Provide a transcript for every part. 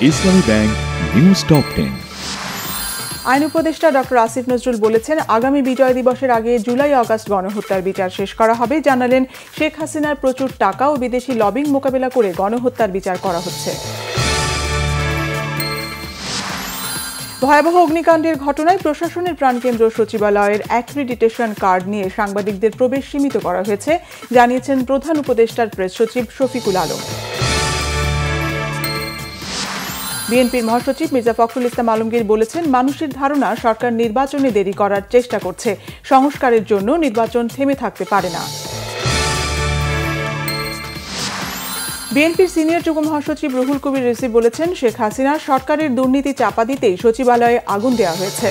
ইসলামী bank news top 10। আইন উপদেষ্টা doctor Asif Nazrul বলেছেন, আগামী বিজয় দিবসের আগে জুলাই আগস্ট গণহত্যার বিচার শেষ করা হবে। জানালেন, শেখ হাসিনার প্রচুর টাকা ও বিদেশি লবিং মোকাবেলা করে গণহত্যার বিচার করা হচ্ছে। ভয়াবহ অগ্নিকাণ্ডের ঘটনায় প্রশাসনের প্রাণকেন্দ্র সচিবালয়ের অ্যাক্রিডিটেশন কার্ড নিয়ে সাংবাদিকদের প্রবেশ সীমিত করা হয়েছে, জানিয়েছেন প্রধান উপদেষ্টার প্রেস সচিব শফিকুল আলম। বিএনপির মহাসচিব মির্জা ফখরুল ইসলাম আলমগীর বলেছেন, মানুষের ধারণা সরকার নির্বাচনে দেরি করার চেষ্টা করছে। সংস্কারের জন্য নির্বাচন থেমে থাকতে পারে না। বিএনপির সিনিয়র যুগ্ম মহাসচিব রুহুল কবির রিজভী বলেছেন, শেখ হাসিনা সরকারের দুর্নীতি চাপা দিতেই সচিবালয়ে আগুন দেওয়া হয়েছে।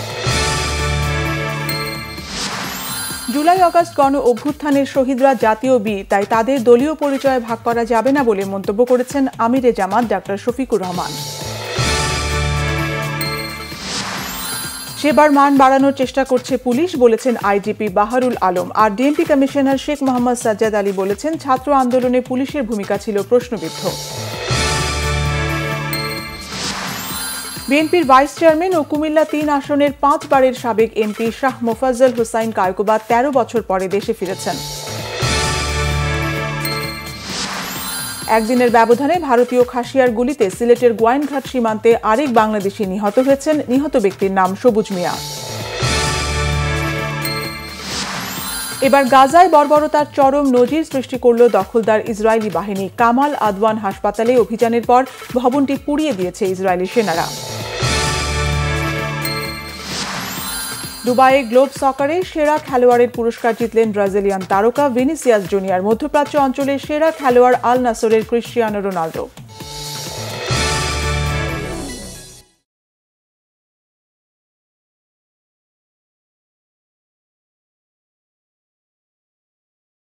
জুলাই আগস্ট গণ অভ্যুত্থানের শহীদরা জাতীয় বীর, তাই তাদের দলীয় পরিচয় ভাগ করা যাবে না বলে মন্তব্য করেছেন আমিরে জামাত ডাক্তার শফিকুর রহমান। সেবার মান বাড়ানোর চেষ্টা করছে পুলিশ, বলেছেন আইজিপি বাহারুল আলম। আর ডিএমপি কমিশনার শেখ মোহাম্মদ সাজ্জাদ আলী বলেছেন, ছাত্র আন্দোলনে পুলিশের ভূমিকা ছিল প্রশ্নবিদ্ধ। বিএনপির ভাইস চেয়ারম্যান ও কুমিল্লা ৩ আসনের 5 বারের সাবেক এমপি শাহ মোফাজ্জল হোসাইন কায়কোবাদ 13 বছর পরে দেশে ফিরেছেন। একদিনের ব্যবধানে ভারতীয় খাসিয়ার গুলিতে সিলেটের গোয়াইনঘাট সীমান্তে আরেক বাংলাদেশি নিহত হয়েছেন। নিহত ব্যক্তির নাম সবুজ মিয়া। এবার গাজায় বর্বরতার চরম নজির সৃষ্টি করল দখলদার ইসরায়েলি বাহিনী। কামাল আদওয়ান হাসপাতালে অভিযানের পর ভবনটি পুড়িয়ে দিয়েছে ইসরায়েলি সেনারা। দুবাইয়ে গ্লোব সকারে সেরা খেলোয়াড়ের পুরস্কার জিতলেন ব্রাজিলিয়ান তারকা ভিনিসিয়াস জুনিয়র। মধ্যপ্রাচ্য অঞ্চলের সেরা খেলোয়াড় আল নাসরের ক্রিস্টিয়ানো রোনালদো।